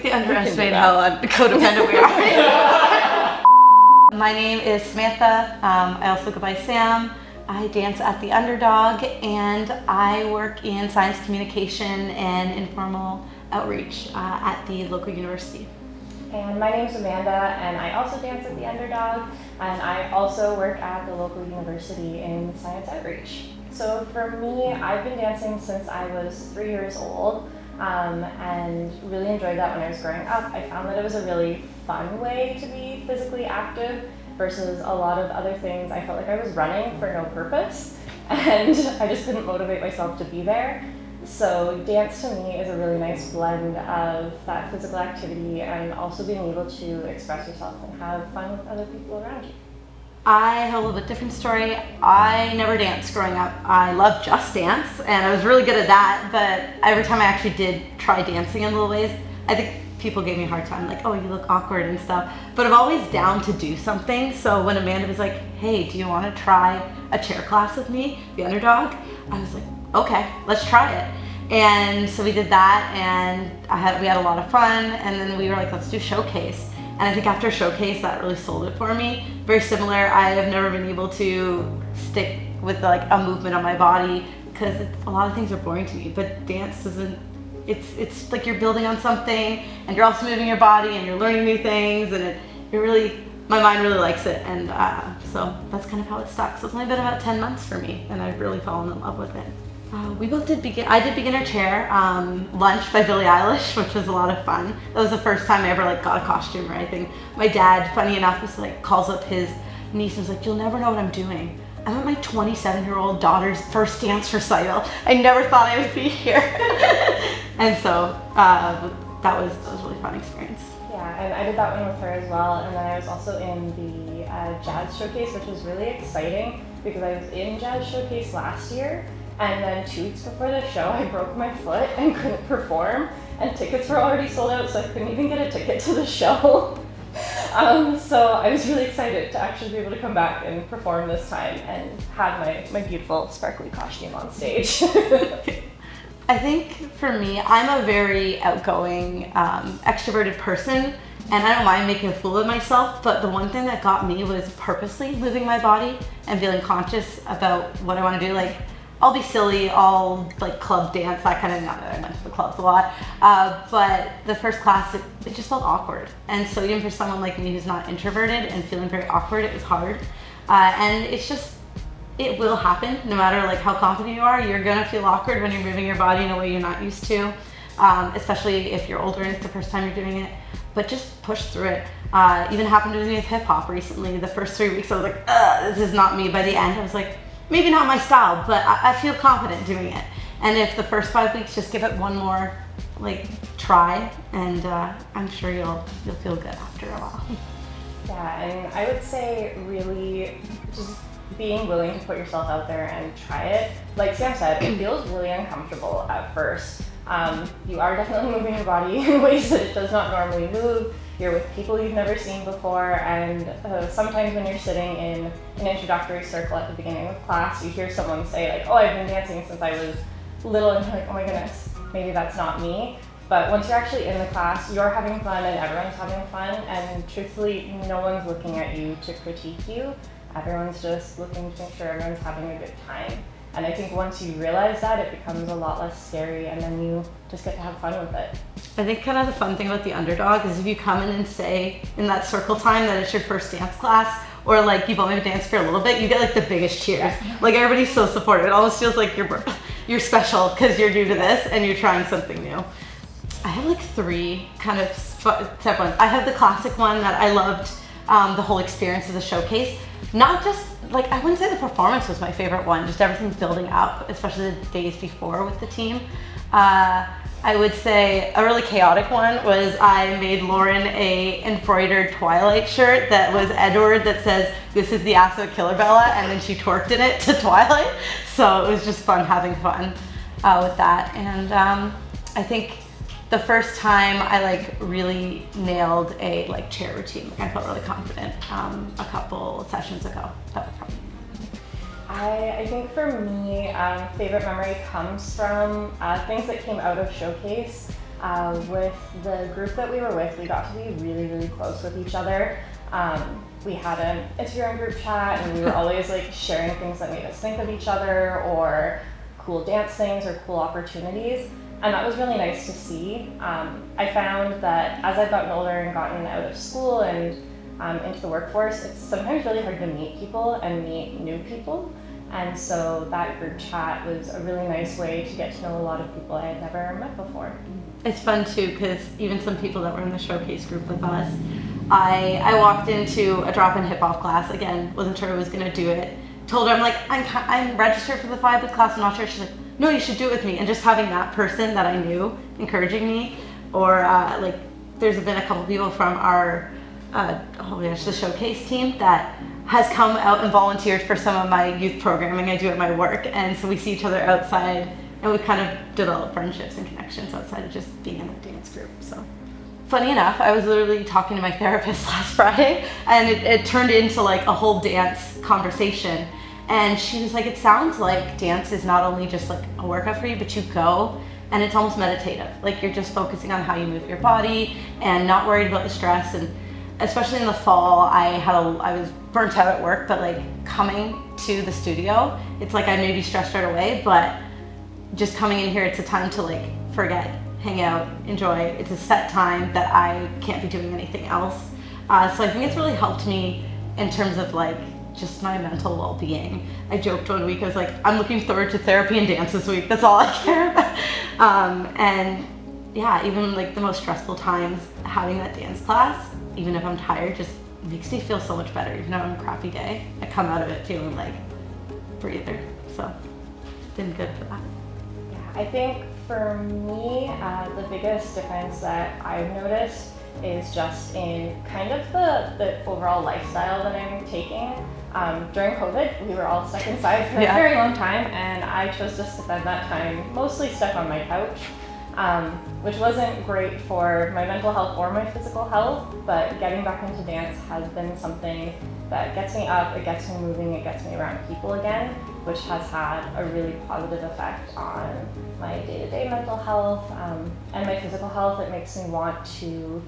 They underestimate how codependent we are. My name is Samantha. I also go by Sam. I dance at the Underdog, and I work in science communication and informal outreach at the local university. And my name's Amanda, and I also dance at the Underdog, and I also work at the local university in science outreach. So for me, I've been dancing since I was 3 years old, and really enjoyed that when I was growing up. I found that it was a really fun way to be physically active versus a lot of other things. I felt like I was running for no purpose, and I just couldn't motivate myself to be there. So dance to me is a really nice blend of that physical activity and also being able to express yourself and have fun with other people around you. I have a little bit different story. I never danced growing up. I loved Just Dance, and I was really good at that, but every time I actually did try dancing in little ways, I think people gave me a hard time, like, oh, you look awkward and stuff. But I'm always down to do something. So when Amanda was like, hey, do you want to try a chair class with me, the Underdog? I was like, okay, let's try it. And so we did that, and we had a lot of fun, and then we were like, let's do Showcase. And I think after Showcase, that really sold it for me. Very similar. I have never been able to stick with like a movement on my body because a lot of things are boring to me, but dance doesn't. It's like you're building on something, and you're also moving your body, and you're learning new things, and my mind really likes it, and so that's kind of how it stuck. So it's only been about 10 months for me, and I've really fallen in love with it. We both did I did beginner chair, Lunch by Billie Eilish, which was a lot of fun. That was the first time I ever like got a costume or anything. My dad, funny enough, was like calls up his niece and was like, you'll never know what I'm doing. I'm at my 27-year-old daughter's first dance recital. I never thought I would be here. And so that was a really fun experience. Yeah, and I did that one with her as well, and then I was also in the Jazz Showcase, which was really exciting because I was in Jazz Showcase last year, and then 2 weeks before the show I broke my foot and couldn't perform, and tickets were already sold out, so I couldn't even get a ticket to the show. So I was really excited to actually be able to come back and perform this time and have my beautiful sparkly costume on stage. I think for me, I'm a very outgoing, extroverted person, and I don't mind making a fool of myself, but the one thing that got me was purposely moving my body and feeling conscious about what I want to do. Like, I'll be silly, I'll like club dance, that kind of, not that I went to the clubs a lot, but the first class, it just felt awkward. And so even for someone like me who's not introverted and feeling very awkward, it was hard. And it will happen, no matter like how confident you are, you're gonna feel awkward when you're moving your body in a way you're not used to, especially if you're older and it's the first time you're doing it, but just push through it. Even happened to me with hip hop recently. The first 3 weeks I was like, this is not me. By the end I was like, maybe not my style, but I feel confident doing it. And if the first 5 weeks, just give it one more like try, and I'm sure you'll feel good after a while. Yeah, and I would say really just being willing to put yourself out there and try it. Like Sam said, it feels really uncomfortable at first. You are definitely moving your body in ways that it does not normally move. You're with people you've never seen before, and sometimes when you're sitting in an introductory circle at the beginning of class, you hear someone say like, oh, I've been dancing since I was little, and you're like, oh my goodness, maybe that's not me. But once you're actually in the class, you're having fun and everyone's having fun, and truthfully, no one's looking at you to critique you. Everyone's just looking to make sure everyone's having a good time. And I think once you realize that, it becomes a lot less scary, and then you just get to have fun with it. I think kind of the fun thing about the Underdog is if you come in and say in that circle time that it's your first dance class, or like you've only danced for a little bit, you get like the biggest cheers. Yeah. Like everybody's so supportive. It almost feels like you're special because you're new to this and you're trying something new. I have like 3 kind of separate ones. I have the classic one that I loved, the whole experience of the Showcase. Not just, like, I wouldn't say the performance was my favorite one, just everything building up, especially the days before with the team. I would say a really chaotic one was I made Lauren a embroidered Twilight shirt that was Edward that says, this is the ass of Killer Bella, and then she twerked in it to Twilight. So it was just fun having fun with that. And I think the first time I like really nailed a like chair routine, like I felt really confident a couple sessions ago. That was fun. I think for me, favorite memory comes from things that came out of Showcase. With the group that we were with, we got to be really, really close with each other. We had an Instagram group chat, and we were always like sharing things that made us think of each other, or cool dance things or cool opportunities. And that was really nice to see. I found that as I've gotten older and gotten out of school and into the workforce, it's sometimes really hard to meet people and meet new people. And so that group chat was a really nice way to get to know a lot of people I had never met before. It's fun too, because even some people that were in the showcase group with us, I walked into a drop-in hip-hop class, again, wasn't sure I was gonna do it. Told her, I'm like, I'm registered for the Phi Beta class, I'm not sure. She's like, no, you should do it with me. And just having that person that I knew encouraging me, or like, there's been a couple people from our, the showcase team that has come out and volunteered for some of my youth programming I do at my work. And so we see each other outside, and we kind of develop friendships and connections outside of just being in the dance group. So funny enough, I was literally talking to my therapist last Friday, and it turned into like a whole dance conversation. And she was like, it sounds like dance is not only just like a workout for you, but you go and it's almost meditative. Like you're just focusing on how you move your body and not worried about the stress. And especially in the fall, I was burnt out at work, but like coming to the studio, it's like I may be stressed right away, but just coming in here, it's a time to like forget, hang out, enjoy. It's a set time that I can't be doing anything else. So I think it's really helped me in terms of like just my mental well-being. I joked one week, I was like, I'm looking forward to therapy and dance this week. That's all I care about. And yeah, even like the most stressful times, having that dance class, even if I'm tired, just makes me feel so much better. Even though I'm a crappy day, I come out of it feeling like breather. So it's been good for that. I think for me, the biggest difference that I've noticed is just in kind of the overall lifestyle that I'm taking. During COVID, we were all stuck inside for a very long time, and I chose to spend that time mostly stuck on my couch, which wasn't great for my mental health or my physical health, but getting back into dance has been something that gets me up, it gets me moving, it gets me around people again, which has had a really positive effect on my day-to-day mental health and my physical health. It makes me want to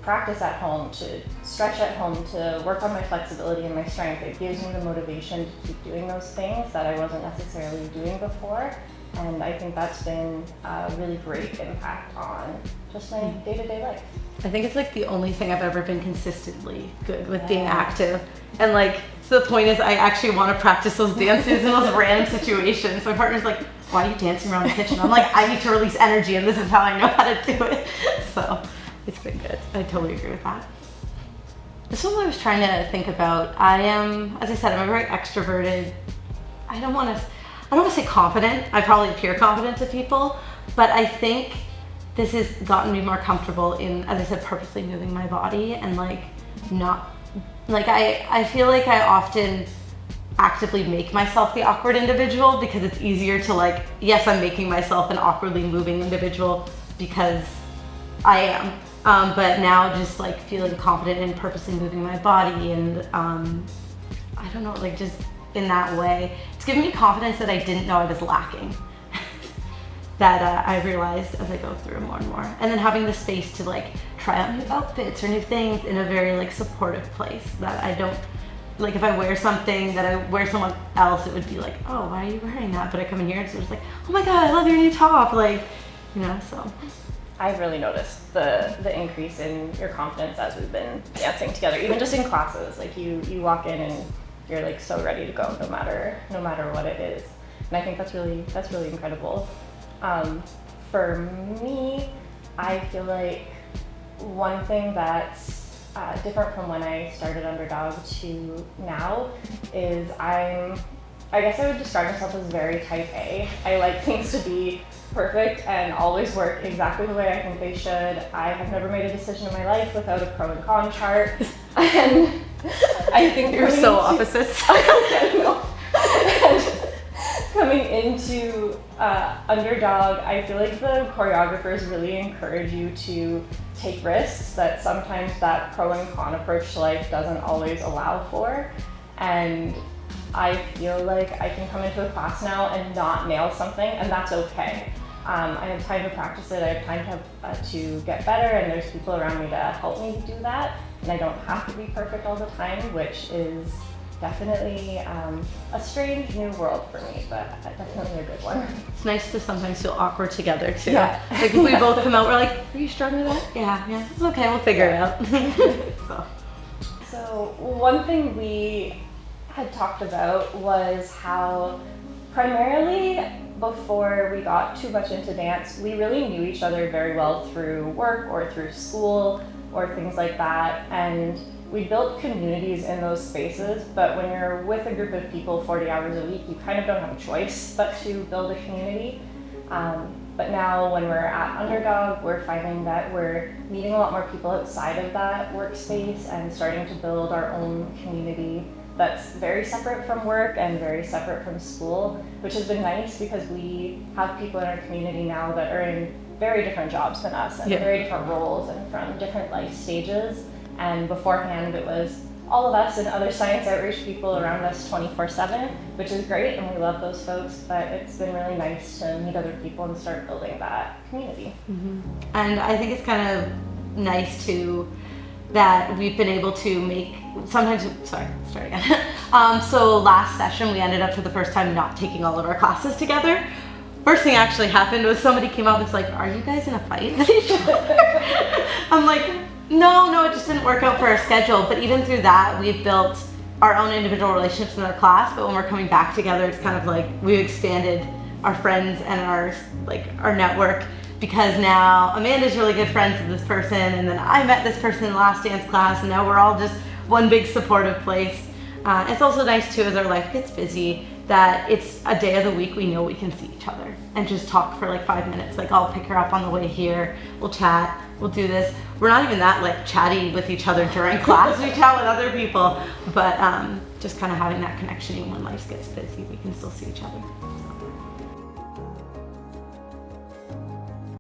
practice at home, to stretch at home, to work on my flexibility and my strength. It gives me the motivation to keep doing those things that I wasn't necessarily doing before. And I think that's been a really great impact on just my day-to-day life. I think it's like the only thing I've ever been consistently good with being active. And like, so the point is I actually want to practice those dances in those random situations. My partner's like, why are you dancing around the kitchen? I'm like, I need to release energy and this is how I know how to do it. So it's been good. I totally agree with that. This one I was trying to think about. I am, as I said, I'm a very extroverted, I don't want to say confident. I probably appear confident to people, but I think this has gotten me more comfortable in, as I said, purposely moving my body and like not, like I feel like I often actively make myself the awkward individual because it's easier to like, yes, I'm making myself an awkwardly moving individual because I am. But now just like feeling confident in purposely moving my body and I don't know, like just in that way, it's given me confidence that I didn't know I was lacking. That I realized as I go through more and more. And then having the space to like try out new outfits or new things in a very like supportive place that I don't, like if I wear something that I wear someone else, it would be like, oh, why are you wearing that? But I come in here and so it's like, oh my God, I love your new top. Like, you know, so. I've really noticed the increase in your confidence as we've been dancing together, even just in classes. Like you walk in and you're like so ready to go no matter what it is. And I think that's really incredible. For me, I feel like one thing that's different from when I started Underdog to now is I guess I would describe myself as very type A. I like things to be perfect and always work exactly the way I think they should. I have never made a decision in my life without a pro and con chart. And I think you're so opposites. I know. Coming into Underdog, I feel like the choreographers really encourage you to take risks that sometimes that pro and con approach to life doesn't always allow for. And I feel like I can come into a class now and not nail something, and that's okay. I have time to practice it. I have time to get better, and there's people around me to help me do that. And I don't have to be perfect all the time, which is definitely a strange new world for me, but definitely a good one. It's nice to sometimes feel awkward together too. Yeah. Like if we both come out, we're like, are you struggling with that? Yeah, it's okay, we'll figure it out. So one thing we had talked about was how primarily before we got too much into dance, we really knew each other very well through work or through school or things like that. And we built communities in those spaces, but when you're with a group of people 40 hours a week, you kind of don't have a choice but to build a community. But now when we're at Underdog, we're finding that we're meeting a lot more people outside of that workspace and starting to build our own community that's very separate from work and very separate from school, which has been nice because we have people in our community now that are in very different jobs than us and very different roles and from different life stages. And beforehand, it was all of us and other science outreach people around us 24/7, which is great, and we love those folks, but it's been really nice to meet other people and start building that community. Mm-hmm. And I think it's kind of nice too that we've been able to make, sometimes, sorry, start again. So last session, we ended up for the first time not taking all of our classes together. First thing actually happened was somebody came up and was like, are you guys in a fight with each other? I'm like, no, it just didn't work out for our schedule. But even through that, we've built our own individual relationships in our class. But when we're coming back together, it's kind of like we've expanded our friends and our network, because now Amanda's really good friends with this person, and then I met this person in the last dance class, and now we're all just one big supportive place. It's also nice too, as our life gets busy, that it's a day of the week we know we can see each other and just talk for like 5 minutes. Like I'll pick her up on the way here, we'll chat, we'll do this. We're not even that like chatty with each other during class, we chat with other people, but just kind of having that connection even when life gets busy, we can still see each other. So.